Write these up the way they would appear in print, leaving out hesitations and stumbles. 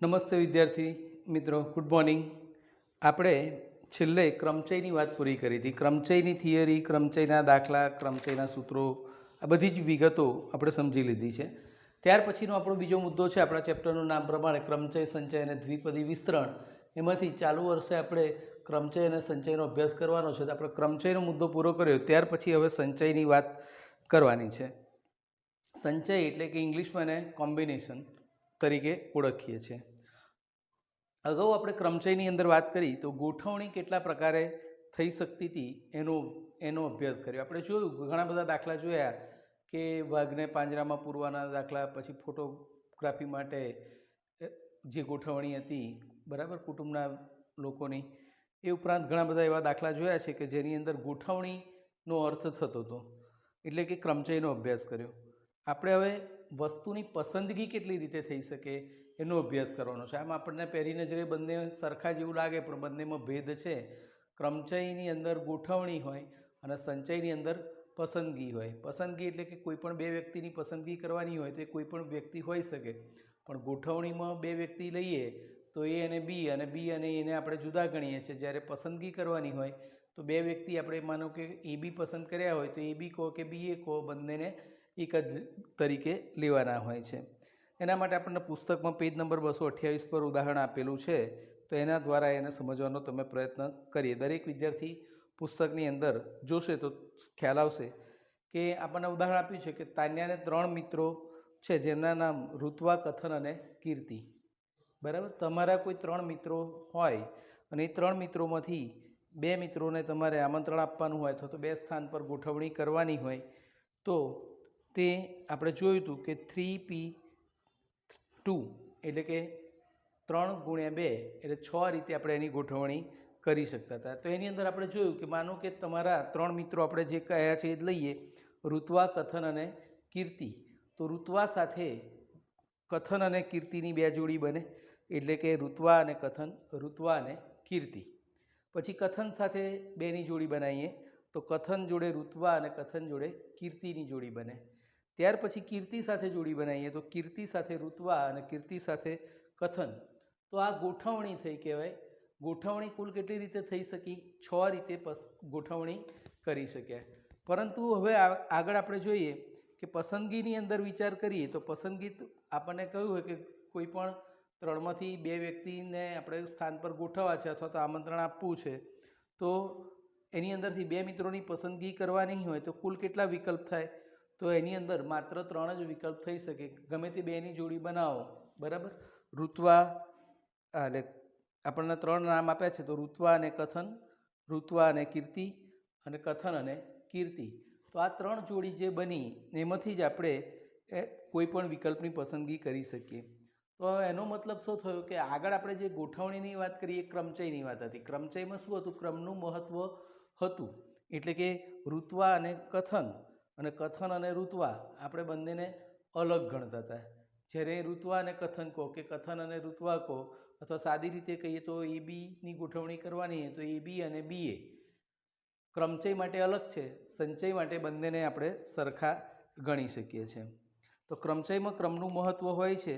નમસ્તે વિદ્યાર્થી મિત્રો, ગુડ મોર્નિંગ. આપણે છેલ્લે ક્રમચયની વાત પૂરી કરી હતી. ક્રમચયની થિયરી, ક્રમચયના દાખલા, ક્રમચયના સૂત્રો, આ બધી જ વિગતો આપણે સમજી લીધી છે. ત્યાર પછીનો આપણો બીજો મુદ્દો છે આપણા ચેપ્ટરનું નામ પ્રમાણે ક્રમચય, સંચય અને દ્વિપદી વિસ્તરણ. એમાંથી ચાલુ વર્ષે આપણે ક્રમચય અને સંચયનો અભ્યાસ કરવાનો છે. તો આપણે ક્રમચયનો મુદ્દો પૂરો કર્યો, ત્યાર પછી હવે સંચયની વાત કરવાની છે. સંચય એટલે કે ઇંગ્લિશમાં એને કોમ્બિનેશન તરીકે ઓળખીએ છીએ. અગાઉ આપણે ક્રમચયની અંદર વાત કરી તો ગોઠવણી કેટલા પ્રકારે થઈ શકતી હતી એનો અભ્યાસ કર્યો. આપણે જોયું, ઘણા બધા દાખલા જોયા કે વાઘને પાંજરામાં પૂરવાના દાખલા, પછી ફોટોગ્રાફી માટે જે ગોઠવણી હતી, બરાબર, કુટુંબના લોકોની. એ ઉપરાંત ઘણા બધા એવા દાખલા જોયા છે કે જેની અંદર ગોઠવણીનો અર્થ થતો હતો, એટલે કે ક્રમચયનો અભ્યાસ કર્યો. આપણે હવે વસ્તુની પસંદગી કેટલી રીતે થઈ શકે એનો અભ્યાસ કરવાનો છે. આમ આપણને પહેલી નજરે બંને સરખા જેવું લાગે, પણ બંનેમાં ભેદ છે. ક્રમચયની અંદર ગોઠવણી હોય અને સંચયની અંદર પસંદગી હોય. પસંદગી એટલે કે કોઈ પણ બે વ્યક્તિની પસંદગી કરવાની હોય તો એ કોઈ પણ વ્યક્તિ હોઈ શકે, પણ ગોઠવણીમાં બે વ્યક્તિ લઈએ તો એ અને બી અને એને આપણે જુદા ગણીએ છીએ. જ્યારે પસંદગી કરવાની હોય તો બે વ્યક્તિ આપણે માનો કે એ બી પસંદ કર્યા હોય તો એ બી કહો કે બી એ કહો, બંનેને એક જ તરીકે લેવાના હોય છે. એના માટે આપણને પુસ્તકમાં પેજ નંબર 228 પર ઉદાહરણ આપેલું છે, તો એના દ્વારા એને સમજવાનો તમે પ્રયત્ન કરીએ. દરેક વિદ્યાર્થી પુસ્તકની અંદર જોશે તો ખ્યાલ આવશે કે આપણને ઉદાહરણ આપ્યું છે કે તાન્યાને 3 મિત્રો છે, જેમના નામ ઋત્વા, કથન અને કીર્તિ. બરાબર. તમારા કોઈ 3 મિત્રો હોય અને એ 3 મિત્રોમાંથી 2 મિત્રોને તમારે આમંત્રણ આપવાનું હોય અથવા તો 2 સ્થાન પર ગોઠવણી કરવાની હોય, તો તે આપણે જોયું હતું કે 3p2 એટલે કે 3 ગુણ્યા 2 એટલે 6 રીતે આપણે એની ગોઠવણી કરી શકતા હતા. તો એની અંદર આપણે જોયું કે માનો કે તમારા 3 મિત્રો આપણે જે કયા છે એ જ લઈએ, ઋત્વા, કથન અને કીર્તિ. તો ઋત્વા સાથે કથન અને કીર્તિની 2 જોડી બને, એટલે કે ઋત્વા અને કથન, ઋત્વા અને કીર્તિ. પછી કથન સાથે 2ની જોડી બનાવીએ તો કથન જોડે ઋત્વા અને કથન જોડે કીર્તિની જોડી બને. ત્યાર પછી કીર્તિ સાથે જોડી બનાવીએ તો કીર્તિ સાથે ઋત્વા અને કીર્તિ સાથે કથન. તો આ ગોઠવણી થઈ કહેવાય. ગોઠવણી કુલ કેટલી રીતે થઈ શકી? 6 રીતે ગોઠવણી કરી શક્યા. પરંતુ હવે આગળ આપણે જોઈએ કે પસંદગીની અંદર વિચાર કરીએ તો પસંદગી આપણને કહ્યું હોય કે કોઈ પણ 3માંથી 2 વ્યક્તિને આપણે સ્થાન પર ગોઠવવા છે અથવા તો આમંત્રણ આપવું છે, તો એની અંદરથી 2 મિત્રોની પસંદગી કરવાની હોય તો કુલ કેટલા વિકલ્પ થાય? તો એની અંદર માત્ર 3 જ વિકલ્પ થઈ શકે. ગમે તે 2ની જોડી બનાવો, બરાબર. ઋત્વા એટલે આપણને 3 નામ આપ્યા છે, તો ઋત્વા અને કથન, ઋત્વા અને કીર્તિ અને કથન અને કીર્તિ. તો આ 3 જોડી જે બની એમાંથી જ આપણે કોઈ પણ વિકલ્પની પસંદગી કરી શકીએ. તો એનો મતલબ શું થયો કે આગળ આપણે જે ગોઠવણીની વાત કરીએ એ ક્રમચયની વાત હતી. ક્રમચયમાં શું હતું? ક્રમનું મહત્ત્વ હતું. એટલે કે ઋત્વા અને કથન અને ઋત્વા આપણે બંનેને અલગ ગણતા હતા. જ્યારે ઋત્વા અને કથન કહો કે કથન અને ઋત્વા કહો, અથવા સાદી રીતે કહીએ તો એ બીની ગોઠવણી કરવાની હોય તો એ બી અને બી એ ક્રમચય માટે અલગ છે, સંચય માટે બંનેને આપણે સરખા ગણી શકીએ છીએ. તો ક્રમચયમાં ક્રમનું મહત્ત્વ હોય છે,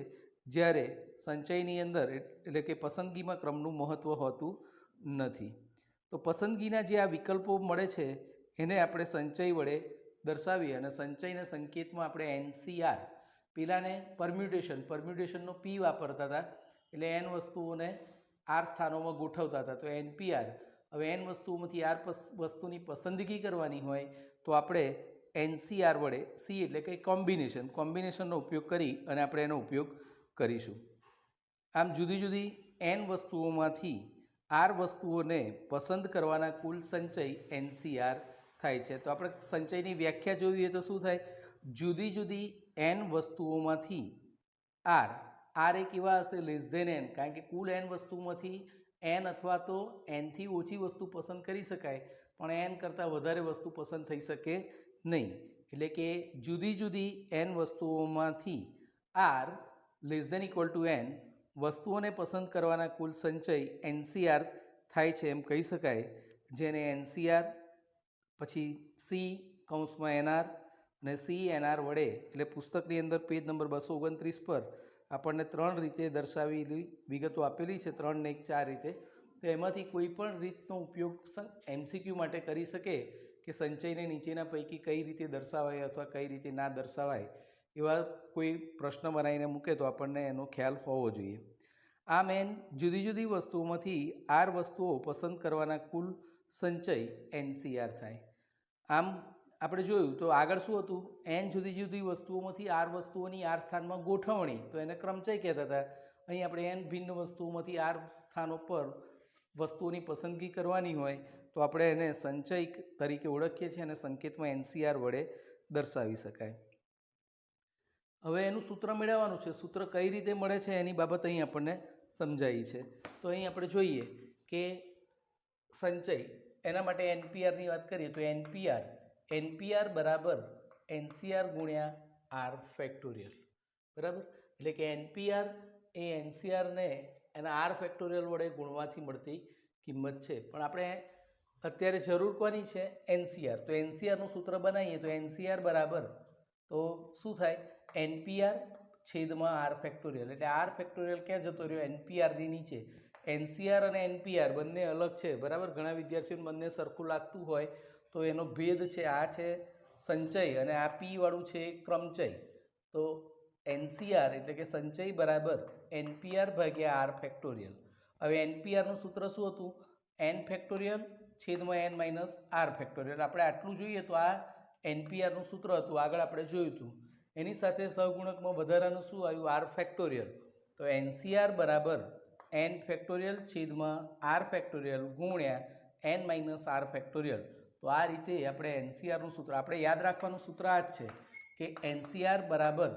જ્યારે સંચયની અંદર એટલે કે પસંદગીમાં ક્રમનું મહત્ત્વ હોતું નથી. તો પસંદગીના જે આ વિકલ્પો મળે છે એને આપણે સંચય વડે દર્શાવીએ, અને સંચયના સંકેતમાં આપણે NCR, પેલાને પરમ્યુટેશનનો P વાપરતા હતા, એટલે n વસ્તુઓને R સ્થાનોમાં ગોઠવતા હતા. તો NPR. હવે n વસ્તુઓમાંથી R વસ્તુની પસંદગી કરવાની હોય તો આપણે NCR વડે, C એટલે કે કોમ્બિનેશનનો ઉપયોગ કરી અને આપણે એનો ઉપયોગ કરીશું. આમ જુદી જુદી n વસ્તુઓમાંથી R વસ્તુઓને પસંદ કરવાના કુલ સંચય NCR થાય છે. તો આપણે સંચયની વ્યાખ્યા જોઈએ તો શું થાય? જુદી જુદી n વસ્તુઓમાંથી R એ કેવા હશે? લેસ ધેન n, કારણ કે કુલ n વસ્તુઓમાંથી n અથવા તો nથી ઓછી વસ્તુ પસંદ કરી શકાય, પણ n કરતાં વધારે વસ્તુ પસંદ થઈ શકે નહીં. એટલે કે જુદી જુદી n વસ્તુઓમાંથી R less than equal to n વસ્તુઓને પસંદ કરવાના કુલ સંચય NCR થાય છે એમ કહી શકાય. જેને NCR પછી C (NR) અને CNR વડે, એટલે પુસ્તકની અંદર પેજ નંબર 229 પર આપણને 3 રીતે દર્શાવેલી વિગતો આપેલી છે, 3 ને 4 રીતે. તો એમાંથી કોઈ પણ રીતનો ઉપયોગ MCQ માટે કરી શકે કે સંચયને નીચેના પૈકી કઈ રીતે દર્શાવાય અથવા કઈ રીતે ના દર્શાવાય, એવા કોઈ પ્રશ્ન બનાવીને મૂકે તો આપણને એનો ખ્યાલ હોવો જોઈએ. આમ જુદી જુદી વસ્તુઓમાંથી R વસ્તુઓ પસંદ કરવાના કુલ સંચય NCR થાય. આમ આપણે જોયું તો આગળ શું હતું, n જુદી જુદી વસ્તુઓમાંથી R વસ્તુઓની R સ્થાનમાં ગોઠવણી, તો એને ક્રમચય કહેતા હતા. અહીં આપણે n ભિન્ન વસ્તુઓમાંથી R સ્થાનો પર વસ્તુઓની પસંદગી કરવાની હોય તો આપણે એને સંચય તરીકે ઓળખીએ છીએ અને સંકેતમાં NCR વડે દર્શાવી શકાય. હવે એનું સૂત્ર મેળવવાનું છે. સૂત્ર કઈ રીતે મળે છે એની બાબત અહીં આપણને સમજાવી છે. તો અહીં આપણે જોઈએ કે સંચય એના માટે NPRની વાત કરીએ તો NPR બરાબર NCR ગુણ્યા R ફેક્ટોરિયલ, બરાબર. એટલે કે NPR એ NCRને એના R ફેક્ટોરિયલ વડે ગુણવાથી મળતી કિંમત છે. પણ આપણે અત્યારે જરૂર કોની છે? NCR. તો NCRનું સૂત્ર બનાવીએ તો NCR બરાબર તો શું થાય? NPR છેદમાં R ફેક્ટોરિયલ. એટલે R ફેક્ટોરિયલ ક્યાં જતો રહ્યો? NPRની નીચે. NCR અને NPR બંને અલગ છે, બરાબર. ઘણા વિદ્યાર્થીઓને બંને સરખું લાગતું હોય તો એનો ભેદ છે. આ છે સંચય અને આ P વાળું છે ક્રમચય. તો NCR એટલે કે સંચય બરાબર NPR ભાગ્યા R ફેક્ટોરિયલ. હવે NPRનું સૂત્ર શું હતું? n ફેક્ટોરિયલ છેદમાં n માઇનસ R ફેક્ટોરિયલ. આપણે આટલું જોઈએ તો આ NPRનું સૂત્ર હતું, આગળ આપણે જોયું હતું. એની સાથે સહગુણકમાં વધારાનું શું આવ્યું? R factorial. તો NCR બરાબર n ફેક્ટોરિયલ છેદમાં R ફેક્ટોરિયલ ગુણ્યા n માઇનસ R ફેક્ટોરિયલ. તો આ રીતે આપણે NCRનું સૂત્ર, આપણે યાદ રાખવાનું સૂત્ર આ જ છે કે NCR બરાબર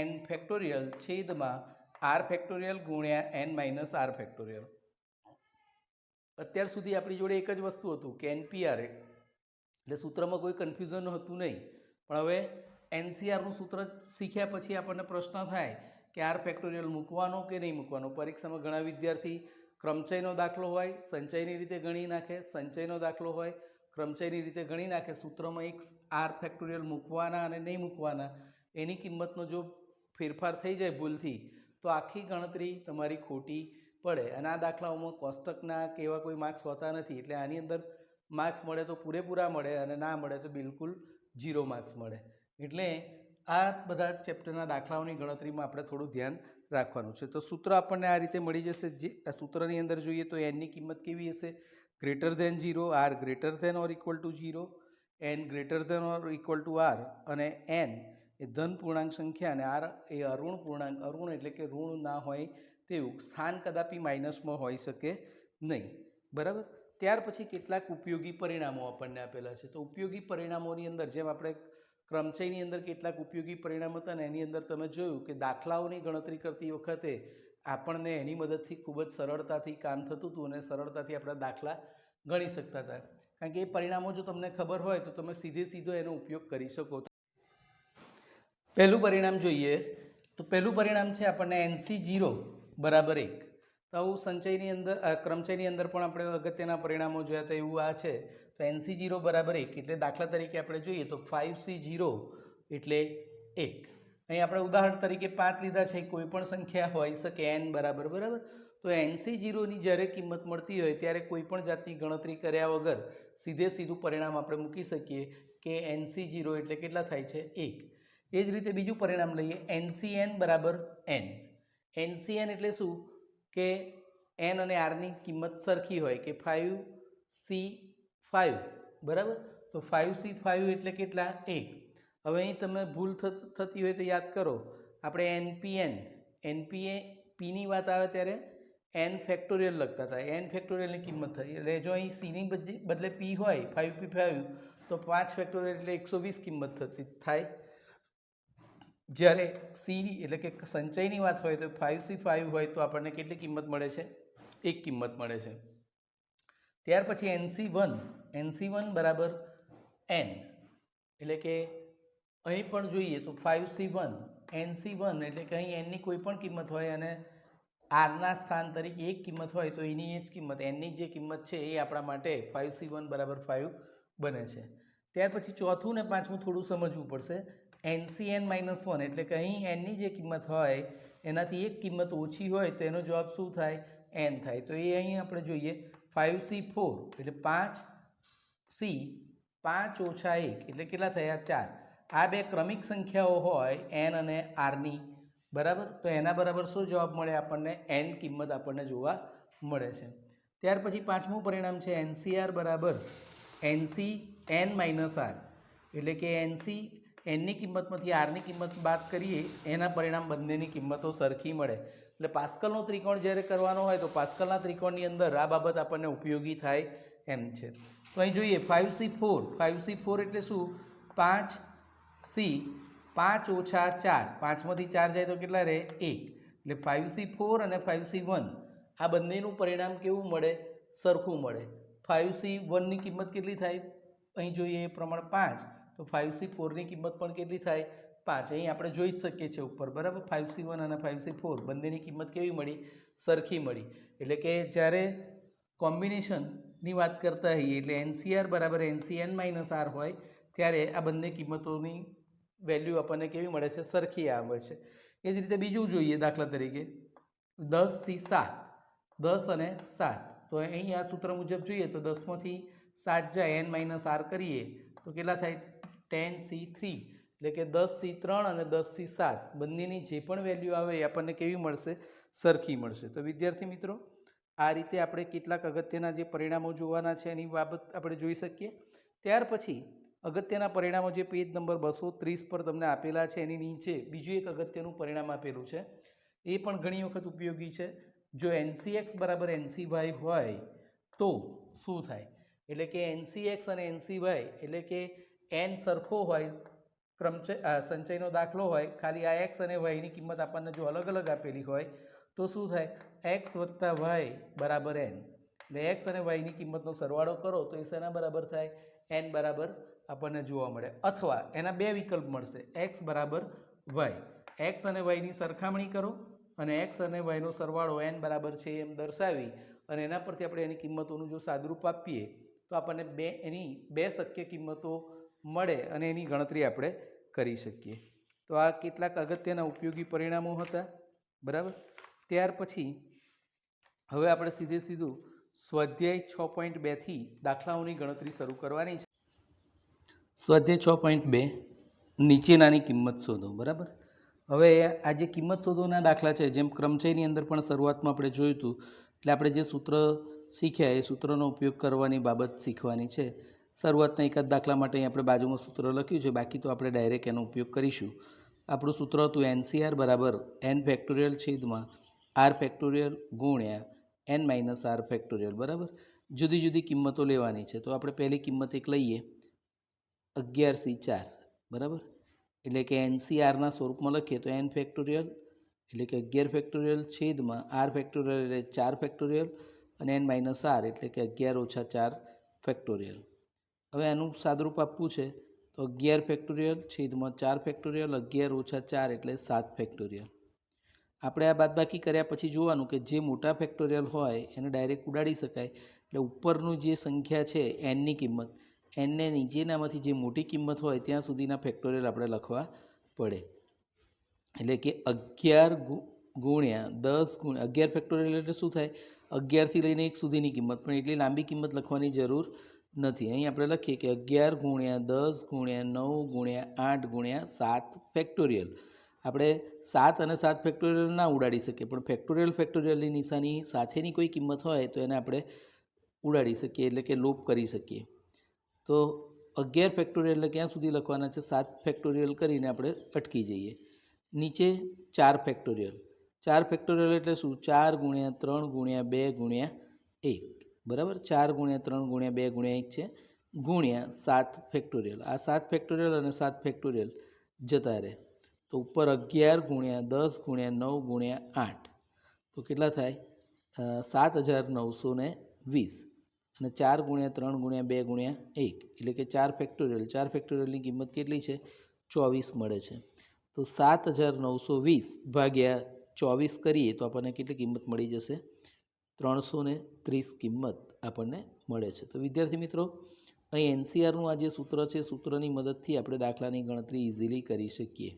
n ફેક્ટોરિયલ છેદમાં R ફેક્ટોરિયલ ગુણ્યા n માઇનસ R ફેક્ટોરિયલ. અત્યાર સુધી આપણી જોડે એક જ વસ્તુ હતું કે NPR, એટલે સૂત્રમાં કોઈ કન્ફ્યુઝન હતું નહીં. પણ હવે NCRનું સૂત્ર શીખ્યા પછી આપણને પ્રશ્ન થાય કે R ફેક્ટોરિયલ મૂકવાનો કે નહીં મૂકવાનો. પરીક્ષામાં ઘણા વિદ્યાર્થી ક્રમચયનો દાખલો હોય સંચયની રીતે ગણી નાખે, સંચયનો દાખલો હોય ક્રમચયની રીતે ગણી નાખે. સૂત્રમાં એક R ફેક્ટોરિયલ મૂકવાના અને નહીં મૂકવાના એની કિંમતનો જો ફેરફાર થઈ જાય ભૂલથી તો આખી ગણતરી તમારી ખોટી પડે. અને આ દાખલાઓમાં કોષ્ટકના કે એવા કોઈ માર્ક્સ હોતા નથી. એટલે આની અંદર માર્ક્સ મળે તો પૂરેપૂરા મળે અને ના મળે તો બિલકુલ 0 માર્ક્સ મળે. એટલે આ બધા ચેપ્ટરના દાખલાઓની ગણતરીમાં આપણે થોડું ધ્યાન રાખવાનું છે. તો સૂત્ર આપણને આ રીતે મળી જશે. જે આ સૂત્રની અંદર જોઈએ તો n ની કિંમત કેવી હશે? Greater than 0, R greater than or equal to 0, n greater than or equal to R, અને n એ ધન પૂર્ણાંક સંખ્યા અને R એ અઋણ પૂર્ણાંક. અઋણ એટલે કે ઋણ ના હોય તેવું. સ્થાન કદાપી માઇનસમાં હોઈ શકે નહીં, બરાબર. ત્યાર પછી કેટલાક ઉપયોગી પરિણામો આપણને આપેલા છે. તો ઉપયોગી પરિણામોની અંદર જેમ આપણે ક્રમચયની અંદર કેટલાક ઉપયોગી પરિણામ હતા ને એની અંદર તમે જોયું કે દાખલાઓની ગણતરી કરતી વખતે આપણને એની મદદથી ખૂબ જ સરળતાથી કામ થતું હતું અને સરળતાથી આપણા દાખલા ગણી શકતા હતા. કારણ કે એ પરિણામો જો તમને ખબર હોય તો તમે સીધો એનો ઉપયોગ કરી શકો. પહેલું પરિણામ જોઈએ તો પહેલું પરિણામ છે આપણને NC0 બરાબર 1. તો આવું સંચયની અંદર ક્રમચયની અંદર પણ આપણે અગત્યના પરિણામો જોયા હતા એવું આ છે. તો NC0 બરાબર 1 એટલે દાખલા તરીકે આપણે જોઈએ તો 5C0 એટલે 1. અહીં આપણે ઉદાહરણ તરીકે 5 લીધા છે. કોઈ પણ સંખ્યા હોઈ શકે n બરાબર. તો NC0ની જ્યારે કિંમત મળતી હોય ત્યારે કોઈ પણ જાતની ગણતરી કર્યા વગર સીધું પરિણામ આપણે મૂકી શકીએ કે NC0 એટલે કેટલા થાય છે? 1. એ જ રીતે બીજું પરિણામ લઈએ NCN બરાબર n. NCN એટલે શું કે n અને r ની કિંમત સરખી હોય કે 5C5 બરાબર. તો 5C5 એટલે કેટલા? 1. હવે અહીં તમે ભૂલ થતી હોય તો યાદ કરો, આપણે NPA Pની વાત આવે ત્યારે n ફેક્ટોરિયલ લખતા હતા. n ફેક્ટોરિયલની કિંમત થઈ એટલે જો અહીં Cની બદલે P હોય 5P5 તો 5 ફેક્ટોરિયલ એટલે 120 કિંમત થાય. જ્યારે C એટલે કે સંચયની વાત હોય તો 5C5 હોય તો આપણને કેટલી કિંમત મળે છે? 1 કિંમત મળે છે. ત્યાર પછી NC1 બરાબર n એટલે કે અહીં પણ જોઈએ તો 5C1 NC1 એટલે કે અહીં nની કોઈ પણ કિંમત હોય અને આરના સ્થાન તરીકે 1 કિંમત હોય તો એની એ જ કિંમત nની જે કિંમત છે એ આપણા માટે 5C1 બરાબર 5 બને છે. ત્યાર પછી ચોથું ને પાંચમું થોડું સમજવું પડશે. NCN-1 એટલે કે અહીં nની જે કિંમત હોય એનાથી એક કિંમત ઓછી હોય તો એનો જવાબ શું થાય? n થાય. તો એ અહીં આપણે જોઈએ 5c4 એટલે 5c 5 ઓછા 1 એટલે કેટલા થયા? 4. આ બે ક્રમિક સંખ્યાઓ હોય n અને rની, બરાબર. તો એના બરાબર શું જવાબ મળે આપણને? n કિંમત આપણને જોવા મળે છે. ત્યાર પછી પાંચમું પરિણામ છે NCR બરાબર NC n માઇનસ r, એટલે કે NC nની કિંમતમાંથી આરની કિંમત બાદ કરીએ એના પરિણામ બંનેની કિંમતો સરખી મળે. એટલે પાસ્કલનો ત્રિકોણ જ્યારે કરવાનો હોય તો પાસ્કલના ત્રિકોણની અંદર આ બાબત આપણને ઉપયોગી થાય એમ છે. તો અહીં જોઈએ 5c4 એટલે શું? 5c 5 ઓછા 4, 5માંથી 4 જાય તો કેટલા રહે? 1. એટલે 5c4 અને 5c1 આ બંનેનું પરિણામ કેવું મળે? સરખું મળે. 5c1ની કિંમત કેટલી થાય? અહીં જોઈએ એ પ્રમાણે 5, તો 5c4ની કિંમત પણ કેટલી થાય? 5. અહીં આપણે જોઈ જ શકીએ છીએ ઉપર, બરાબર. 5c1 અને 5c4 બંનેની કિંમત કેવી મળી? સરખી મળી. એટલે કે જ્યારે કોમ્બિનેશનની વાત કરતા હોઈએ એટલે NCR બરાબર NCn માઇનસ r હોય ત્યારે આ બંને કિંમતોની વેલ્યુ આપણને કેવી મળે છે? સરખી આવે છે. એ જ રીતે બીજું જોઈએ, દાખલા તરીકે 10c7, 10 અને 7. તો અહીં આ સૂત્ર મુજબ જોઈએ તો 10માંથી 7 જાય, n માઇનસ r કરીએ તો કેટલા થાય? 10c3. એટલે કે 10c3 અને 10c7 બંનેની જે પણ વેલ્યુ આવે એ આપણને કેવી મળશે? સરખી મળશે. તો વિદ્યાર્થી મિત્રો, આ રીતે આપણે કેટલાક અગત્યના જે પરિણામો જોવાના છે એની બાબત આપણે જોઈ શકીએ. ત્યાર પછી અગત્યના પરિણામો જે પેજ નંબર 230 પર તમને આપેલા છે એની નીચે બીજું એક અગત્યનું પરિણામ આપેલું છે. એ પણ ઘણી વખત ઉપયોગી છે. જો NCX બરાબર NCY હોય તો શું થાય? એટલે કે NCX અને NCY એટલે કે n સરખો હોય, સંચયનો દાખલો હોય, ખાલી આ x અને y ની કિંમત આપણને જો અલગ અલગ આપેલી હોય તો શું થાય? x વત્તા y બરાબર n. એટલે x અને y ની કિંમતનો સરવાળો કરો તો એ શેના બરાબર થાય? n બરાબર આપણને જોવા મળે. અથવા એના બે વિકલ્પ મળશે, x બરાબર y. x અને y ની સરખામણી કરો અને x અને y નો સરવાળો n બરાબર છે એમ દર્શાવી અને એના પરથી આપણે એની કિંમતોનું જો સાદરૂપ આપીએ તો આપણને એની બે શક્ય કિંમતો મળે અને એની ગણતરી આપણે કરી શકીએ. તો આ કેટલાક અગત્યના ઉપયોગી પરિણામો હતા, બરાબર. ત્યાર પછી હવે આપણે સીધું સ્વાધ્યાય 6.2 થી દાખલાઓની ગણતરી શરૂ કરવાની છે. સ્વાધ્યાય 6.2 નીચેનાની કિંમત શોધો, બરાબર. હવે આ જે કિંમત શોધોના દાખલા છે, જેમ ક્રમચયની અંદર પણ શરૂઆતમાં આપણે જોયું હતું, એટલે આપણે જે સૂત્ર શીખ્યા એ સૂત્રનો ઉપયોગ કરવાની બાબત શીખવાની છે. શરૂઆતના એકાદ દાખલા માટે અહીં આપણે બાજુમાં સૂત્ર લખ્યું છે, બાકી તો આપણે ડાયરેક્ટ એનો ઉપયોગ કરીશું. આપણું સૂત્ર હતું NCR બરાબર n ફેક્ટોરિયલ છેદમાં r ફેક્ટોરિયલ ગુણ્યા n માઇનસ r ફેક્ટોરિયલ, બરાબર. જુદી જુદી કિંમતો લેવાની છે. તો આપણે પહેલી કિંમત એક લઈએ 11c4, બરાબર. એટલે કે NCRના સ્વરૂપમાં લખીએ તો n ફેક્ટોરિયલ એટલે કે 11 ફેક્ટોરિયલ છેદમાં r ફેક્ટોરિયલ એટલે 4 ફેક્ટોરિયલ અને n માઇનસ r એટલે કે 11 ઓછા 4 ફેક્ટોરિયલ. હવે આનું સાદરૂપ આપવું છે તો 11 ફેક્ટોરિયલ છેદમાં 4 ફેક્ટોરિયલ, 11 ઓછા 4 એટલે 7 ફેક્ટોરિયલ. આપણે આ બાદબાકી કર્યા પછી જોવાનું કે જે મોટા ફેક્ટોરિયલ હોય એને ડાયરેક્ટ ઉડાડી શકાય. એટલે ઉપરનું જે સંખ્યા છે nની કિંમત, nને નીચેનામાંથી જે મોટી કિંમત હોય ત્યાં સુધીના ફેક્ટોરિયલ આપણે લખવા પડે. એટલે કે 11 ગુણ્યા 10 ગુણ્યા 11 ફેક્ટોરિયલ એટલે શું થાય? 11થી લઈને 1 સુધીની કિંમત, પણ એટલી લાંબી કિંમત લખવાની જરૂર નથી. અહીં આપણે લખીએ કે 11 ગુણ્યા 10 ગુણ્યા 9 ગુણ્યા 8 ગુણ્યા 7 ફેક્ટોરિયલ. આપણે 7 અને 7 ફેક્ટોરિયલ ના ઉડાડી શકીએ, પણ ફેક્ટોરિયલની નિશાની સાથેની કોઈ કિંમત હોય તો એને આપણે ઉડાડી શકીએ, એટલે કે લોપ કરી શકીએ. તો 11 ફેક્ટોરિયલ એટલે ક્યાં સુધી લખવાના છે? 7 ફેક્ટોરિયલ કરીને આપણે અટકી જઈએ. નીચે 4 ફેક્ટોરિયલ. 4 ફેક્ટોરિયલ એટલે શું? 4 ગુણ્યા 3 ગુણ્યા 2 ગુણ્યા 1, બરાબર. 4 ગુણ્યા 3 ગુણ્યા 2 ગુણ્યા 1 છે, ગુણ્યા 7 ફેક્ટોરિયલ. આ 7 ફેક્ટોરિયલ અને 7 ફેક્ટોરિયલ જતા રહે તો ઉપર 11 ગુણ્યા 10 ગુણ્યા 9 ગુણ્યા 8 તો કેટલા થાય? 7920. અને 4 ગુણ્યા 3 ગુણ્યા 2 ગુણ્યા 1 એટલે કે 4 ફેક્ટોરિયલ. 4 ફેક્ટોરિયલની કિંમત કેટલી છે? 24 મળે છે. તો 7920 ભાગ્યા 24 કરીએ તો આપણને કેટલી કિંમત મળી જશે? 330 કિંમત આપણને મળે છે. તો વિદ્યાર્થી મિત્રો, અહીં NCRનું આ જે સૂત્ર છે, સૂત્રની મદદથી આપણે દાખલાની ગણતરી ઇઝીલી કરી શકીએ.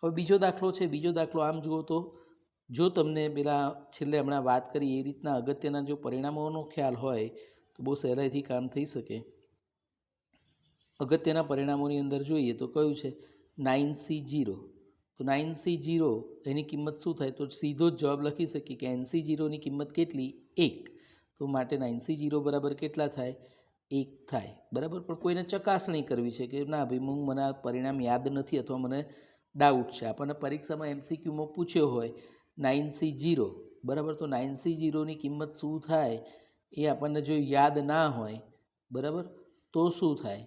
હવે બીજો દાખલો છે. બીજો દાખલો આમ જુઓ તો જો તમને પેલા છેલ્લે હમણાં વાત કરી એ રીતના અગત્યના જો પરિણામોનો ખ્યાલ હોય તો બહુ સહેલાઈથી કામ થઈ શકે. અગત્યના પરિણામોની અંદર જોઈએ તો કયું છે 9C0. તો 9C0 એની કિંમત શું થાય? તો સીધો જ જવાબ લખી શકીએ કે NC0ની કિંમત કેટલી? 1. તો માટે 9C0 બરાબર કેટલા થાય? 1 થાય. બરાબર. પણ કોઈને ચકાસણી કરવી છે કે ના ભાઈ મને આ પરિણામ યાદ નથી અથવા મને ડાઉટ છે. આપણને પરીક્ષામાં MCQમાં પૂછ્યો હોય 9C0 બરાબર, તો 9C0ની કિંમત શું થાય એ આપણને જો યાદ ના હોય બરાબર તો શું થાય?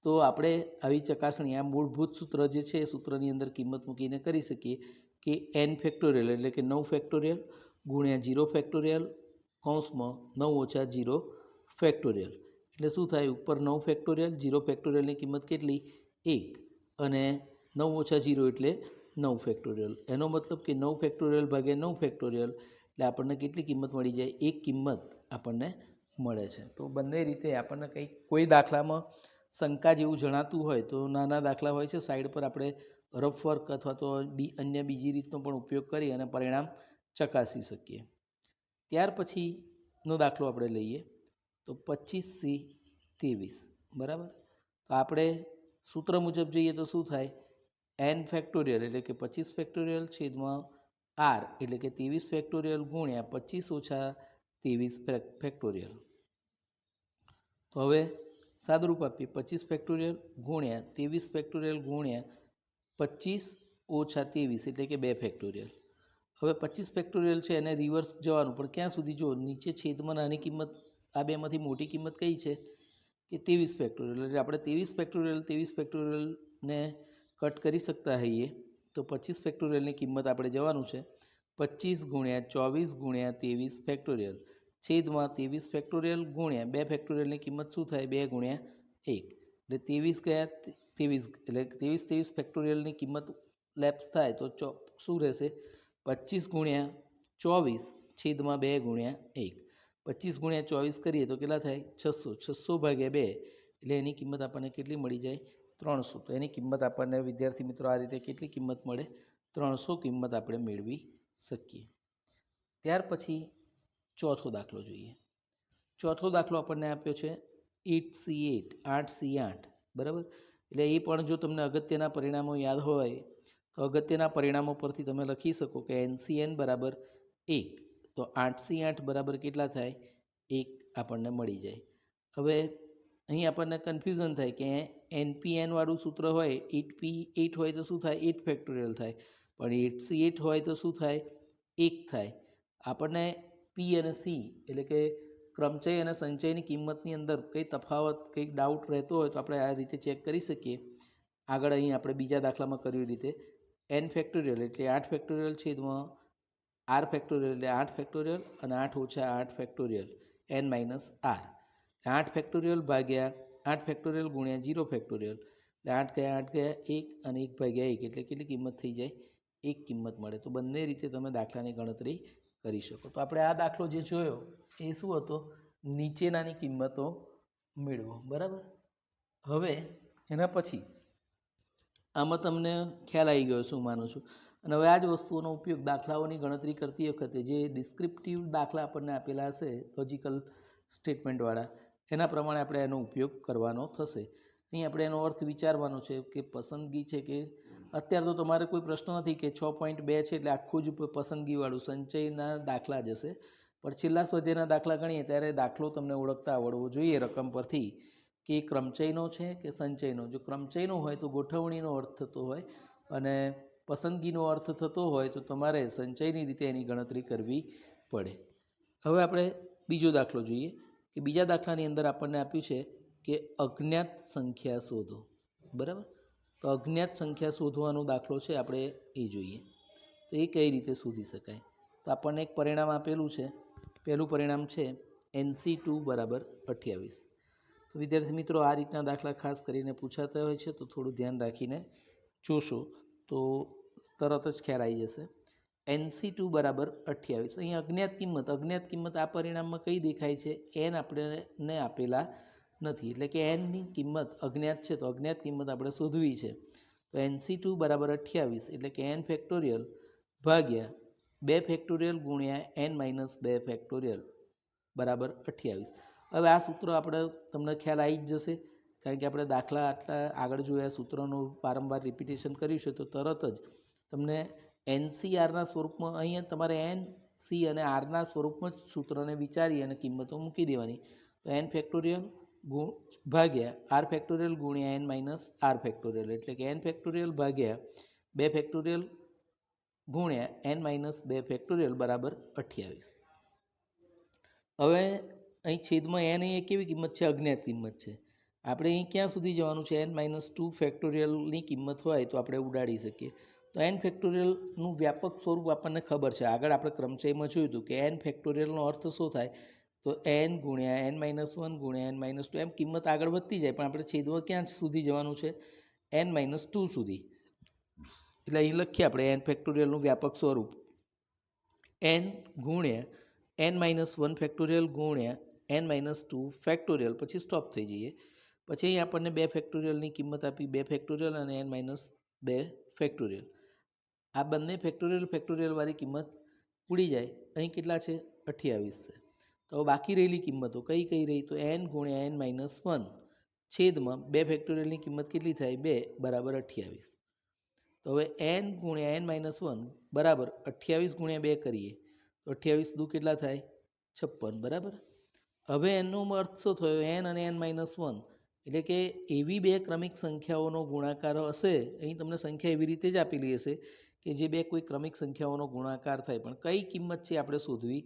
તો આપણે આવી ચકાસણી આ મૂળભૂત સૂત્ર જે છે એ સૂત્રની અંદર કિંમત મૂકીને કરી શકીએ કે n ફેક્ટોરિયલ એટલે કે 9 ફેક્ટોરિયલ ગુણ્યા 0 ફેક્ટોરિયલ કૌંસમાં 9 ઓછા 0 ફેક્ટોરિયલ એટલે શું થાય? ઉપર 9 ફેક્ટોરિયલ, 0 ફેક્ટોરિયલની કિંમત કેટલી? 1 અને 9 ઓછા 0 એટલે 9 ફેક્ટોરિયલ. એનો મતલબ કે 9 ફેક્ટોરિયલ ભાગ્યા 9 ફેક્ટોરિયલ એટલે આપણને કેટલી કિંમત મળી જાય? 1 કિંમત આપણને મળે છે. તો બંને રીતે આપણને કંઈક કોઈ દાખલામાં શંકા જેવું જણાતું હોય તો નાના દાખલા હોય છે સાઈડ પર આપણે રફ વર્ક અથવા તો અન્ય બીજી રીતનો પણ ઉપયોગ કરી અને પરિણામ ચકાસી શકીએ. ત્યાર પછીનો દાખલો આપણે લઈએ તો 25C23 બરાબર. તો આપણે સૂત્ર મુજબ જઈએ તો શું થાય? n ફેક્ટોરિયલ એટલે કે 25 ફેક્ટોરિયલ છેદમાં r એટલે કે 23 ફેક્ટોરિયલ ગુણ્યા 25 ઓછા 23 ફેક્ટોરિયલ. તો હવે સાદુરૂપ આપીએ 25 ફેક્ટોરિયલ ગુણ્યા 23 ફેક્ટોરિયલ ગુણ્યા 25 ઓછા 23 એટલે કે 2 ફેક્ટોરિયલ. હવે 25 ફેક્ટોરિયલ છે એને રિવર્સ જવાનું, પણ ક્યાં સુધી? જો નીચે છેદમાં નાની કિંમત આ બેમાંથી મોટી કિંમત કઈ છે કે 23 ફેક્ટોરિયલ, એટલે આપણે 23 ફેક્ટોરિયલને કટ કરી શકતા હોઈએ તો 25 ફેક્ટોરિયલની કિંમત આપણે જવાનું છે 25 ગુણ્યા 24 ગુણ્યા 23 ફેક્ટોરિયલ છેદમાં 23 ફેક્ટોરિયલ ગુણ્યા 2 ફેક્ટોરિયલની કિંમત શું થાય? 2 ગુણ્યા 1 એટલે 23 ગયા 23 એટલે 23 ફેક્ટોરિયલની કિંમત લેપ્સ થાય તો શું રહેશે? 25 ગુણ્યા 24 છેદમાં 2 ગુણ્યા 1. 25 ગુણ્યા 24 કરીએ તો કેટલા થાય? 600. 600 ભાગ્યા 2 એટલે એની કિંમત આપણને કેટલી મળી જાય? 300. તો એની કિંમત આપણને વિદ્યાર્થી મિત્રો આ રીતે કેટલી કિંમત મળે? 300 કિંમત આપણે મેળવી શકીએ. ત્યાર પછી ચોથો દાખલો જોઈએ. ચોથો દાખલો આપણને આપ્યો છે 8C8 8C8 બરાબર. એટલે એ પણ જો તમને અગત્યના પરિણામો યાદ હોય તો અગત્યના પરિણામો પરથી તમે લખી શકો કે NCN બરાબર 1. તો 8C8 બરાબર કેટલા થાય? 1 આપણને મળી જાય. હવે અહીં આપણને કન્ફ્યુઝન થાય કે NPN વાળું સૂત્ર હોય 8P8 હોય તો શું થાય? 8 ફેક્ટોરિયલ થાય. પણ 8C8 હોય તો શું થાય? 1 થાય. આપણને P અને C એટલે કે ક્રમચય અને સંચયની કિંમતની અંદર કંઈ તફાવત કંઈક ડાઉટ રહેતો હોય તો આપણે આ રીતે ચેક કરી શકીએ. આગળ અહીં આપણે બીજા દાખલામાં કર્યું રીતે n ફેક્ટોરિયલ એટલે 8 ફેક્ટોરિયલ છેદમાં r ફેક્ટોરિયલ એટલે 8 ફેક્ટોરિયલ અને 8 ઓછા 8 factorial n minus r 8 factorial ભાગ્યા 8 ફેક્ટોરિયલ ગુણ્યા 0 ફેક્ટોરિયલ એટલે 8 ગયા 1 અને 1 ભાગ્યા 1 એટલે કેટલી કિંમત થઈ જાય? 1 કિંમત મળે. તો બંને રીતે તમે દાખલાની ગણતરી કરી શકો. તો આપણે આ દાખલો જે જોયો એ શું હતો? નીચેનાની કિંમતો મેળવો બરાબર. હવે એના પછી આમાં તમને ખ્યાલ આવી ગયો શું માનું છું. અને હવે આ જ વસ્તુઓનો ઉપયોગ દાખલાઓની ગણતરી કરતી વખતે જે ડિસ્ક્રિપ્ટિવ દાખલા આપણને આપેલા હશે લોજિકલ સ્ટેટમેન્ટવાળા એના પ્રમાણે આપણે એનો ઉપયોગ કરવાનો થશે. અહીં આપણે એનો અર્થ વિચારવાનો છે કે પસંદગી છે કે અત્યારે તો તમારે કોઈ પ્રશ્ન નથી કે 6.2 છે એટલે આખું જ પસંદગીવાળું સંચયના દાખલા જ હશે. પણ છેલ્લા સ્વાધ્યાયના દાખલા ગણીએ ત્યારે દાખલો તમને ઓળખતા આવડવો જોઈએ રકમ પરથી કે એ ક્રમચયનો છે કે સંચયનો. જો ક્રમચયનો હોય તો ગોઠવણીનો અર્થ થતો હોય અને પસંદગીનો અર્થ થતો હોય તો તમારે સંચયની રીતે એની ગણતરી કરવી પડે. હવે આપણે બીજો દાખલો જોઈએ કે બીજા દાખલાની અંદર આપણને આપ્યું છે કે અજ્ઞાત સંખ્યા શોધો બરાબર. તો અજ્ઞાત સંખ્યા શોધવાનો દાખલો છે, આપણે એ જોઈએ. તો એ કઈ રીતે શોધી શકાય? તો આપણને એક પરિણામ આપેલું છે. પહેલું પરિણામ છે NC2 બરાબર 28. તો વિદ્યાર્થી મિત્રો આ રીતના દાખલા ખાસ કરીને પૂછાતા હોય છે તો થોડું ધ્યાન રાખીને જોશો તો તરત જ ખ્યાલ આવી જશે. NC2 બરાબર 28. અહીં અજ્ઞાત કિંમત આ પરિણામમાં કઈ દેખાય છે? n આપણને આપેલા નથી એટલે કે nની કિંમત અજ્ઞાત છે તો અજ્ઞાત કિંમત આપણે શોધવી છે. તો NC2 બરાબર 28 એટલે કે n ફેક્ટોરિયલ ભાગ્યા 2 ફેક્ટોરિયલ ગુણ્યા n માઇનસ 2 ફેક્ટોરિયલ બરાબર 28. હવે આ સૂત્ર આપણે તમને ખ્યાલ આવી જ જશે, કારણ કે આપણે દાખલા આટલા આગળ જોયા, સૂત્રનું વારંવાર રિપીટેશન કર્યું છે, તો તરત જ તમને NCRના સ્વરૂપમાં અહીંયા તમારે NC અને Rના સ્વરૂપમાં જ સૂત્રને વિચારી અને કિંમતો મૂકી દેવાની. તો n ફેક્ટોરિયલ ભાગ્યા r ફેક્ટોરિયલ ગુણ્યા n માઇનસ r ફેક્ટોરિયલ, એટલે કે n ફેક્ટોરિયલ ભાગ્યા 2 ફેક્ટોરિયલ ગુણ્યા n માઇનસ 2 ફેક્ટોરિયલ બરાબર 28. હવે અહીં છેદમાં n એ કેવી કિંમત છે? અજ્ઞાત કિંમત છે. આપણે અહીં ક્યાં સુધી જવાનું છે? n માઇનસ 2 ફેક્ટોરિયલની કિંમત હોય તો આપણે ઉડાડી શકીએ. તો n ફેક્ટોરિયલનું વ્યાપક સ્વરૂપ આપણને ખબર છે, આગળ આપણે ક્રમચયમાં જોયું હતું કે n ફેક્ટોરિયલનો અર્થ શું થાય? તો n ગુણ્યા n માઇનસ 1 ગુણ્યા n માઇનસ 2, એમ કિંમત આગળ વધતી જાય, પણ આપણે છેદમાં ક્યાં સુધી જવાનું છે? n માઇનસ 2 સુધી. એટલે અહીં લખીએ આપણે n ફેક્ટોરિયલનું વ્યાપક સ્વરૂપ n ગુણ્યા n માઇનસ 1 ફેક્ટોરિયલ ગુણ્યા n માઇનસ 2 ફેક્ટોરિયલ, પછી સ્ટોપ થઈ જઈએ. પછી અહીં આપણને 2 ફેક્ટોરિયલની કિંમત આપી, 2 ફેક્ટોરિયલ અને n માઇનસ 2 ફેક્ટોરિયલ. આ બંને ફેક્ટોરિયલવાળી કિંમત ઉડી જાય. અહીં કેટલા છે? 28 છે. તો બાકી રહેલી કિંમતો કઈ કઈ રહી? તો n ગુણ્યા n માઇનસ 1 છેદમાં 2 ફેક્ટોરિયલની કિંમત કેટલી થાય? 2 બરાબર 28. તો હવે n ગુણ્યા n માઇનસ 1 બરાબર 28 ગુણ્યા 2 કરીએ તો 28 દુ કેટલા થાય? 56 બરાબર. હવે એનો અર્થ શું થયો? n અને n માઇનસ 1 એટલે કે એવી બે ક્રમિક સંખ્યાઓનો ગુણાકાર હશે. અહીં તમને સંખ્યા એવી રીતે જ આપેલી હશે કે જે બે કોઈ ક્રમિક સંખ્યાઓનો ગુણાકાર થાય, પણ કઈ કિંમત છે આપણે શોધવી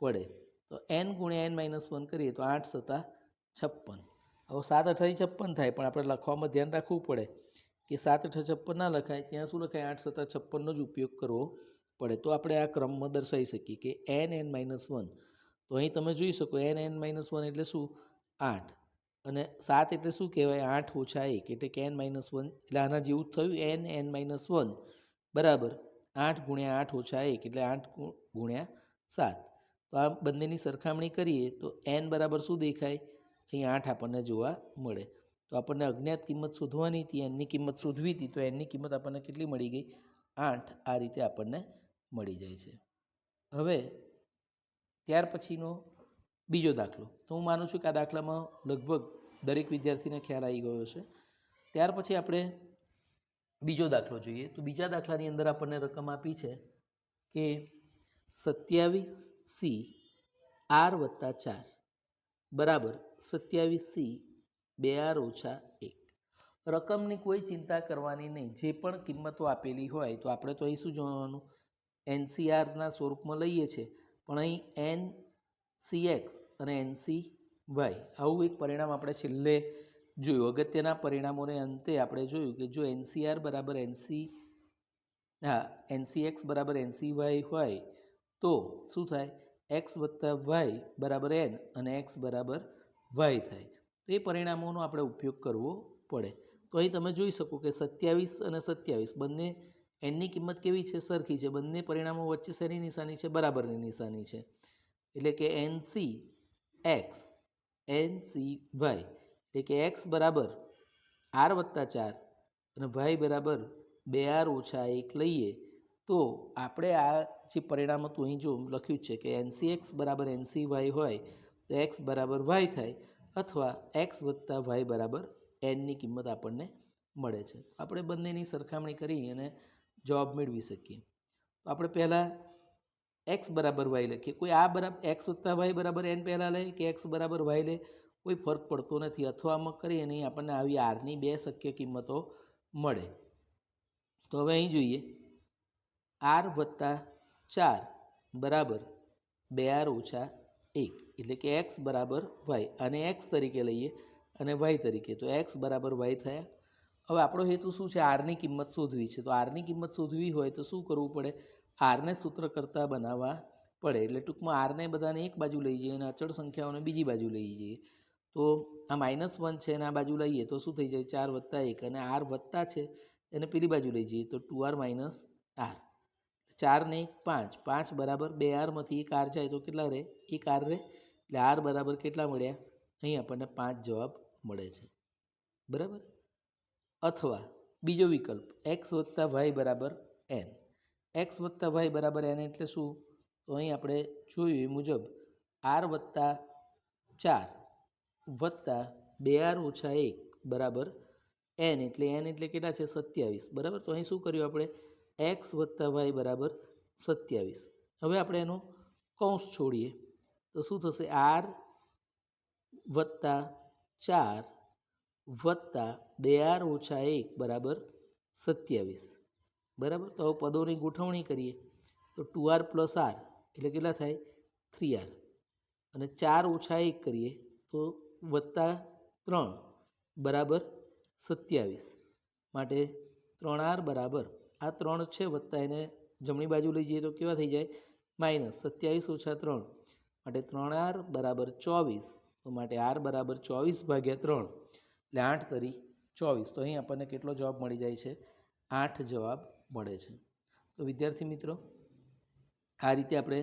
પડે. તો n ગુણ્યા n માઇનસ 1 કરીએ તો 8 સત્તા 56. હવે 7 અઠાઈ 56 થાય, પણ આપણે લખવામાં ધ્યાન રાખવું પડે કે 7 અઠા 56 ના લખાય, ત્યાં શું લખાય? 8 સત્તા 56નો જ ઉપયોગ કરવો પડે. તો આપણે આ ક્રમમાં દર્શાવી શકીએ કે n માઇનસ 1. તો અહીં તમે જોઈ શકો n માઇનસ 1 એટલે શું? 8. અને 7 એટલે શું કહેવાય? 8 ઓછા 1, એટલે કે n માઇનસ 1. એટલે આના જેવું થયું n માઇનસ 1 બરાબર 8 ગુણ્યા 8 ઓછા 1, એટલે 8 ગુણ્યા 7. તો આ બંનેની સરખામણી કરીએ તો n બરાબર શું દેખાય? અહીં 8 આપણને જોવા મળે. તો આપણને અજ્ઞાત કિંમત શોધવાની હતી, એનની કિંમત શોધવી હતી, તો એનની કિંમત આપણને કેટલી મળી ગઈ? 8. આ રીતે આપણને મળી જાય છે. હવે ત્યાર પછીનો બીજો દાખલો, તો હું માનું છું કે આ દાખલામાં લગભગ દરેક વિદ્યાર્થીને ખ્યાલ આવી ગયો છે. ત્યાર પછી આપણે બીજો દાખલો જોઈએ. તો બીજા દાખલાની અંદર આપણને રકમ આપી છે કે 27C r વત્તા 4 બરાબર 27C 2r ઓછા 1. રકમની કોઈ ચિંતા કરવાની નહીં. જે પણ કિંમતો આપેલી હોય તો આપણે તો અહીં શું જોવાનું? NCRના સ્વરૂપમાં લઈએ છીએ, પણ અહીં NCX અને NCY આવું એક પરિણામ આપણે છેલ્લે જોયું. અગત્યના પરિણામોને અંતે આપણે જોયું કે જો NCR બરાબર NCX બરાબર NCY હોય તો શું થાય? x વત્તા y બરાબર n અને x બરાબર y થાય. તો એ પરિણામોનો આપણે ઉપયોગ કરવો પડે. તો અહીં તમે જોઈ શકો કે 27 અને 27 બંને એનની કિંમત કેવી છે? સરખી છે. બંને પરિણામો વચ્ચે શેની નિશાની છે? બરાબરની નિશાની છે. એટલે કે NCX NCY, એટલે કે x બરાબર r વત્તા 4 અને y બરાબર 2r ઓછા 1 લઈએ તો આપણે આ જે પરિણામ હતું અહીં જો લખ્યું છે કે NCX બરાબર NCY હોય તો x બરાબર y થાય, અથવા x વત્તા y બરાબર nની કિંમત આપણને મળે છે. આપણે બંનેની સરખામણી કરી અને જવાબ મેળવી શકીએ. તો આપણે પહેલાં x બરાબર y લખીએ. કોઈ આ બરાબર x વત્તા y બરાબર n પહેલાં લે કે x બરાબર y લે, કોઈ ફરક પડતો નથી. અથવામાં કરીએ અને આપણને આવી આરની બે શક્ય કિંમતો મળે. તો હવે અહીં જોઈએ r વત્તા 4 બરાબર 2r ઓછા 1, એટલે કે x બરાબર y. અને x તરીકે લઈએ અને y તરીકે, તો x બરાબર y થયા. હવે આપણો હેતુ શું છે? આરની કિંમત શોધવી છે. તો આરની કિંમત શોધવી હોય તો શું કરવું પડે? આરને સૂત્ર કરતાં બનાવવા પડે. એટલે ટૂંકમાં આરને બધાને એક બાજુ લઈ જઈએ અને અચળ સંખ્યાઓને બીજી બાજુ લઈ જઈએ. તો આ -1 છે અને આ બાજુ લઈએ તો શું થઈ જાય? 4 વત્તા 1, અને r વત્તા છે એને પેલી બાજુ લઈ જઈએ તો 2r માઇનસ r. 4 ને 1 5, 5 બરાબર 2rમાંથી એક r જાય તો કેટલા રહે? એક r રહે. એટલે r બરાબર કેટલા મળ્યા? અહીં આપણને 5 જવાબ મળે છે. બરાબર. અથવા બીજો વિકલ્પ x વત્તા y બરાબર n. એક્સ વત્તા વાય બરાબર એન એટલે શું? તો અહીં આપણે જોયું એ મુજબ આર વત્તા 4 વત્તા 2r-1 બરાબર એન એટલે કેટલા છે? 27 બરાબર. તો અહીં શું કર્યું આપણે? એક્સ વત્તા વાય બરાબર 27. હવે આપણે એનો કૌંસ છોડીએ તો શું થશે? આર વત્તા 4 વત્તા 2r-1 બરાબર 27 બરાબર. તો હવે પદોની ગોઠવણી કરીએ તો 2r પ્લસ આર એટલે કેટલા થાય? 3r. અને 4 ઓછા 1 કરીએ તો વત્તા 3 બરાબર 27. માટે 3r બરાબર આ 3 છે વત્તા એને જમણી બાજુ લઈ જઈએ તો કેવા થઈ જાય? માઇનસ 27 ઓછા 3 માટે 3r બરાબર 24. તો માટે r બરાબર 24/3 એટલે 8 તરી 24. તો અહીં આપણને કેટલો જવાબ મળી જાય છે? 8 જવાબ મળે છે. તો વિદ્યાર્થી મિત્રો, આ રીતે આપણે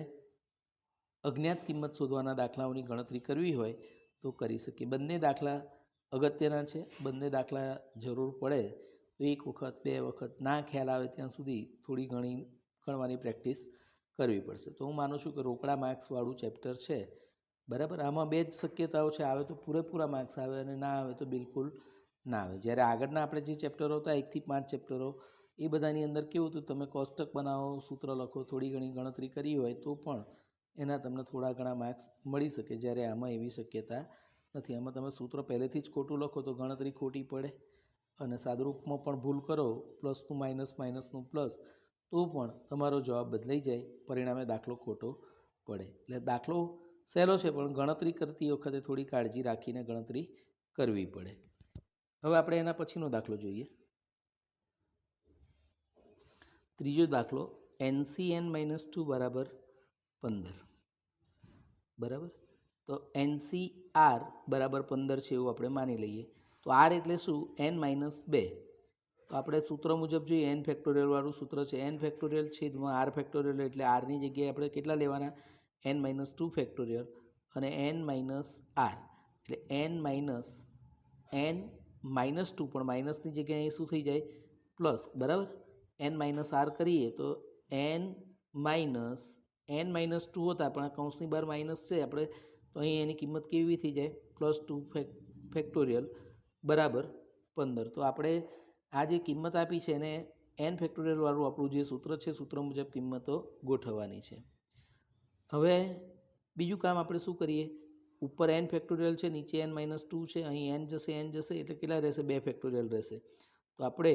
અજ્ઞાત કિંમત શોધવાના દાખલાઓની ગણતરી કરવી હોય તો કરી શકીએ. બંને દાખલા અગત્યના છે. બંને દાખલા જરૂર પડે તો એક વખત 2 વખત ના ખ્યાલ આવે ત્યાં સુધી થોડી ઘણી ગણવાની પ્રેક્ટિસ કરવી પડશે. તો હું માનું છું કે રોકડા માર્ક્સવાળું ચેપ્ટર છે બરાબર. આમાં 2 જ શક્યતાઓ છે, આવે તો પૂરેપૂરા માર્ક્સ આવે અને ના આવે તો બિલકુલ ના આવે. જ્યારે આગળના આપણે જે ચેપ્ટરો હતા 1 થી 5 ચેપ્ટરો, એ બધાની અંદર કેવું હતું? તમે કોષ્ટક બનાવો, સૂત્ર લખો, થોડી ઘણી ગણતરી કરી હોય તો પણ એના તમને થોડા ઘણા માર્ક્સ મળી શકે. જ્યારે આમાં એવી શક્યતા નથી. આમાં તમે સૂત્ર પહેલેથી જ ખોટું લખો તો ગણતરી ખોટી પડે, અને સાદુરૂપમાં પણ ભૂલ કરો, પ્લસનું માઇનસ, માઇનસનું પ્લસ, તો પણ તમારો જવાબ બદલાઈ જાય, પરિણામે દાખલો ખોટો પડે. એટલે દાખલો સહેલો છે પણ ગણતરી કરતી વખતે થોડી કાળજી રાખીને ગણતરી કરવી પડે. હવે આપણે એના પછીનો દાખલો જોઈએ. ત્રીજો દાખલો NCn-2 બરાબર 15 બરાબર. તો NCr બરાબર 15 છે એવું આપણે માની લઈએ. તો r એટલે શું? n-2. તો આપણે સૂત્ર મુજબ જોઈએ, n ફેક્ટોરિયલવાળું સૂત્ર છે. n ફેક્ટોરિયલ છેદમાં r ફેક્ટોરિયલ, એટલે r ની જગ્યાએ આપણે કેટલા લેવાના? n-2 ફેક્ટોરિયલ અને n-r એટલે n-2, પણ માઇનસની જગ્યાએ અહીં શું થઈ જાય? પ્લસ બરાબર. n-r કરીએ તો n-2 હતા, પણ આ કૌંસની બહાર માઇનસ છે આપણે, તો અહીં એની કિંમત કેવી થઈ જાય? +2 ફેક્ટોરિયલ બરાબર 15. તો આપણે આ જે કિંમત આપી છે એને n ફેક્ટોરિયલવાળું આપણું જે સૂત્ર છે, સૂત્ર મુજબ કિંમતો ગોઠવવાની છે. હવે બીજું કામ આપણે શું કરીએ? ઉપર n ફેક્ટોરિયલ છે, નીચે n-2 છે. અહીં n જશે એટલે કેટલા રહેશે? 2 ફેક્ટોરિયલ રહેશે. તો આપણે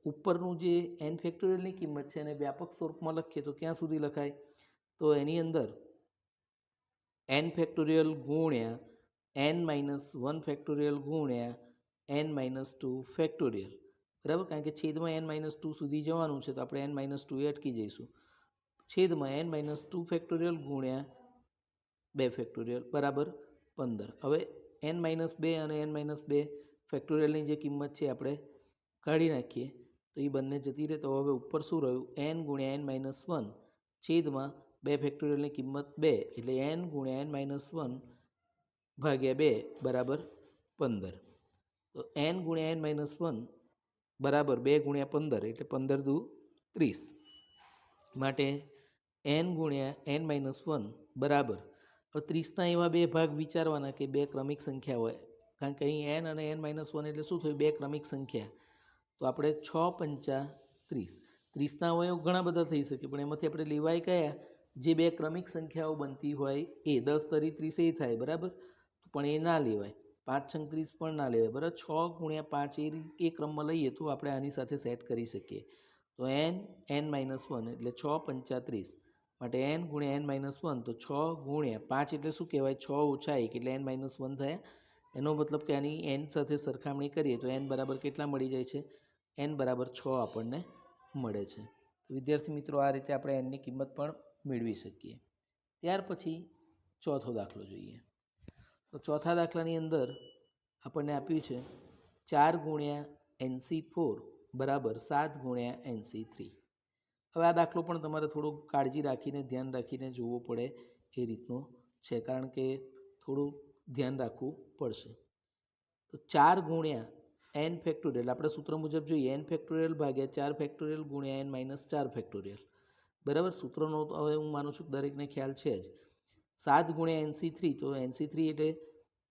ઉપરનું જે n ફેક્ટોરિયલની કિંમત છે એને વ્યાપક સ્વરૂપમાં લખીએ તો ક્યાં સુધી લખાય? તો એની અંદર n ફેક્ટોરિયલ ગુણ્યા n-1 ફેક્ટોરિયલ ગુણ્યા n-2 ફેક્ટોરિયલ બરાબર. કારણ કે છેદમાં n-2 સુધી જવાનું છે તો આપણે n-2 એ અટકી જઈશું. છેદમાં n-2 ફેક્ટોરિયલ ગુણ્યા 2 ફેક્ટોરિયલ બરાબર 15. હવે n-2 અને n-2 ફેક્ટોરિયલની જે કિંમત છે આપણે કાઢી નાખીએ તો એ બંને જતી રહે. તો હવે ઉપર શું રહ્યું? n ગુણ્યા n-1 છેદમાં 2 ફેક્ટોરિયલની કિંમત 2 એટલે n ગુણ્યા n-1 ભાગ્યા 2 બરાબર 15. તો n ગુણ્યા n-1 બરાબર 2 ગુણ્યા 15 એટલે 15 દુ 30. માટે n ગુણ્યા n-1 બરાબર, 30ના એવા બે ભાગ વિચારવાના કે બે ક્રમિક સંખ્યા હોય. કારણ કે અહીં n અને n-1 એટલે શું થયું? બે ક્રમિક સંખ્યા. તો આપણે 6 પંચા 30. 30ના અવયવ ઘણા બધા થઈ શકે, પણ એમાંથી આપણે લેવાય કયા? જે બે ક્રમિક સંખ્યાઓ બનતી હોય એ. 10 તરી 30 એ થાય બરાબર, પણ એ ના લેવાય. 5 છંગ 30 પણ ના લેવાય બરાબર. 6 ગુણ્યા 5 એ ક્રમમાં લઈએ તો આપણે આની સાથે સેટ કરી શકીએ. તો n-1 એટલે 6 પંચા 30. માટે n ગુણ્યા n-1 તો 6 ગુણ્યા 5 એટલે શું કહેવાય? 6 ઓછા 1 એટલે n-1 થયા. એનો મતલબ કે આની n સાથે સરખામણી કરીએ તો n બરાબર કેટલા મળી જાય છે? n બરાબર 6 આપણને મળે છે. તો વિદ્યાર્થી મિત્રો, આ રીતે આપણે nની કિંમત પણ મેળવી શકીએ. ત્યાર પછી ચોથો દાખલો જોઈએ. તો ચોથા દાખલાની અંદર આપણને આપ્યું છે 4 ગુણ્યા NC4 બરાબર 7 ગુણ્યા NC3. હવે આ દાખલો પણ તમારે થોડું કાળજી રાખીને, ધ્યાન રાખીને જોવો પડે એ રીતનો છે, કારણ કે થોડું ધ્યાન રાખવું પડશે. તો 4 ગુણ્યા n ફેક્ટોરિયલ આપણે સૂત્ર મુજબ જોઈએ, n ફેક્ટોરિયલ ભાગ્યા 4 ફેક્ટોરિયલ ગુણ્યા n-4 ફેક્ટોરિયલ બરાબર. સૂત્રનો તો હવે હું માનું છું કે દરેકને ખ્યાલ છે જ. 7 ગુણ્યા NC3, તો NC3 એટલે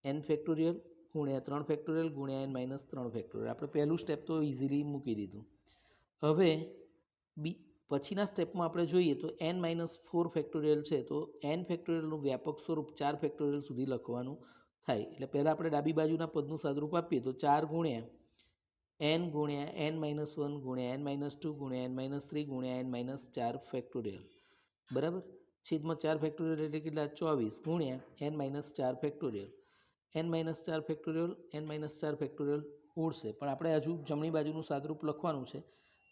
n ફેક્ટોરિયલ ગુણ્યા 3 ફેક્ટોરિયલ ગુણ્યા n-3 ફેક્ટોરિયલ. આપણે પહેલું સ્ટેપ તો ઇઝીલી મૂકી દીધું. હવે પછીના સ્ટેપમાં આપણે જોઈએ તો n-4 ફેક્ટોરિયલ છે, તો n ફેક્ટોરિયલનું વ્યાપક સ્વરૂપ 4 ફેક્ટોરિયલ સુધી લખવાનું થાય. એટલે પહેલાં આપણે ડાબી બાજુના પદનું સાદરૂપ આપીએ તો 4 ગુણ્યા n-1 ગુણ્યા n-2 ગુણ્યા n-3 ગુણ્યા n-4 ફેક્ટોરિયલ, બરાબર. છેદમાં 4 ફેક્ટોરિયલ એટલે કેટલા? 24 ગુણ્યા n-4 factorial. n-4 factorial n-4 factorial ઉડશે, પણ આપણે હજુ જમણી બાજુનું સાદરૂપ લખવાનું છે.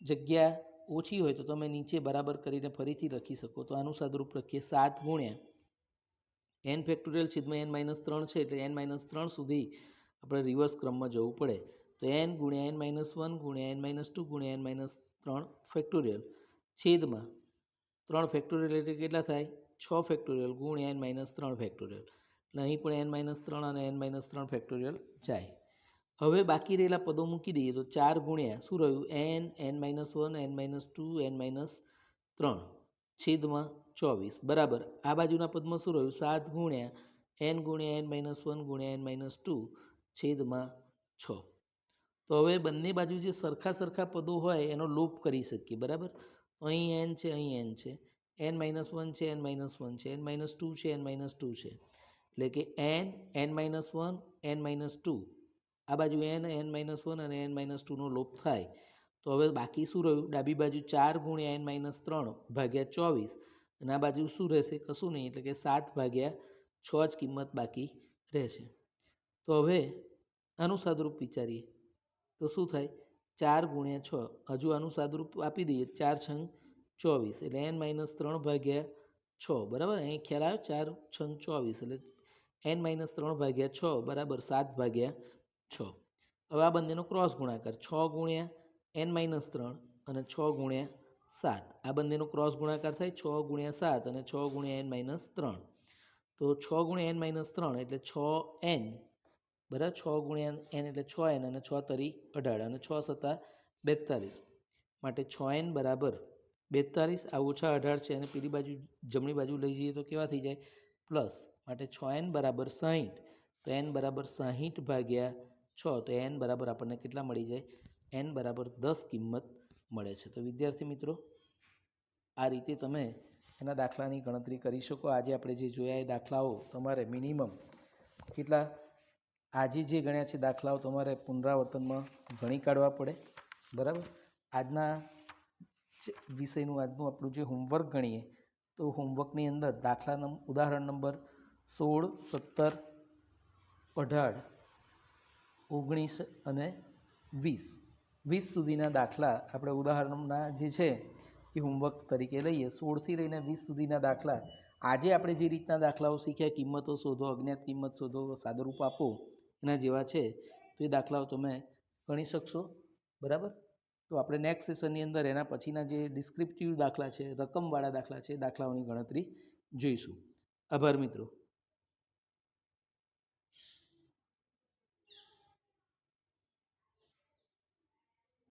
જગ્યા ઓછી હોય તો તમે નીચે બરાબર કરીને ફરીથી લખી શકો. તો આનું સાદરૂપ લખીએ 7 ગુણ્યા n ફેક્ટોરિયલ છેદમાં n-3 છે, એટલે n-3 સુધી આપણે રિવર્સ ક્રમમાં જવું પડે. તો n ગુણ્યા n-1 ગુણ્યા n-2 ગુણ્યા n-3 ફેક્ટોરિયલ છેદમાં 3 ફેક્ટોરિયલ એટલે કેટલા થાય? 6 ફેક્ટોરિયલ ગુણ્યા n-3 ફેક્ટોરિયલ. એટલે અહીં પણ n-3 અને n-3 ફેક્ટોરિયલ જાય. હવે બાકી રહેલા પદો મૂકી દઈએ તો 4 ગુણ્યા શું રહ્યું? n-1 n-2 n-3 છેદમાં 24, બરાબર. આ બાજુના પદમાં શું રહ્યું? 7 ગુણ્યા n-1 ગુણ્યા n-2 છેદમાં 6. તો હવે બંને બાજુ જે સરખા પદો હોય એનો લોપ કરી શકીએ, બરાબર. તો અહીં n છે, અહીં n છે, n-1 છે, n-1 છે, n-2 છે, n-2 છે, એટલે કે n-1 n-2, આ બાજુ n-1 અને n-2નો લોપ થાય. તો હવે બાકી શું રહ્યું? ડાબી બાજુ 4 ગુણ્યા n-3 ભાગ્યા 24, અને આ બાજુ શું રહેશે? કશું નહીં, એટલે કે 7 ભાગ્યા 6 જ કિંમત બાકી રહેશે. તો હવે આનું સાદરૂપ વિચારીએ તો શું થાય? 4 ગુણ્યા 6, હજુ આનું સાદરૂપ આપી દઈએ 4 છંગ 24, એટલે n-3 ભાગ્યા 6, બરાબર. અહીં ખ્યાલ આવ્યો? 4 છંગ 24 એટલે n-3 ભાગ્યા 6 બરાબર 7 ભાગ્યા 6. હવે આ બંનેનો ક્રોસ ગુણાકાર 6 ગુણ્યા n-3 અને 6 ગુણ્યા 7, આ બંનેનો ક્રોસ ગુણાકાર થાય 6 ગુણ્યા 7 અને 6 ગુણ્યા n-3. તો 6 ગુણ્યા n-3 એટલે 6n, બરાબર. 6 ગુણ્યા n એટલે 6n અને 6 તરી 18 અને 6 સત્તા 42, માટે 6n બરાબર 42. આ ઓછા 18 છે અને પેલી બાજુ જમણી બાજુ લઈ જઈએ તો કેવા થઈ જાય? પ્લસ, માટે 6n બરાબર 60. તો n બરાબર 60 ભાગ્યા 6, તો n બરાબર આપણને કેટલા મળી જાય? n બરાબર 10 કિંમત મળે છે. તો વિદ્યાર્થી મિત્રો, આ રીતે તમે એના દાખલાની ગણતરી કરી શકો. આજે આપણે જે જોયા એ દાખલાઓ તમારે મિનિમમ કેટલા, આજે જે ગણ્યા છે દાખલાઓ તમારે પુનરાવર્તનમાં ગણી કાઢવા પડે, બરાબર. આજના વિષયનું આજનું આપણું જે હોમવર્ક ગણીએ તો હોમવર્કની અંદર ઉદાહરણ નંબર 16, 17, 18, 19 અને 20 સુધીના દાખલા આપણે ઉદાહરણના જે છે એ હોમવર્ક તરીકે લઈએ. 16થી લઈને 20 સુધીના દાખલા આજે આપણે જે રીતના દાખલાઓ શીખ્યા, કિંમતો શોધો, અજ્ઞાત કિંમત શોધો, સાદુરૂપ આપો, એના જેવા છે. તો એ દાખલાઓ તમે ગણી શકશો, બરાબર. તો આપણે નેક્સ્ટ સેશનની અંદર એના પછીના જે ડિસ્ક્રિપ્ટિવ દાખલા છે, રકમવાળા દાખલા છે, એ દાખલાઓની ગણતરી જોઈશું. આભાર મિત્રો.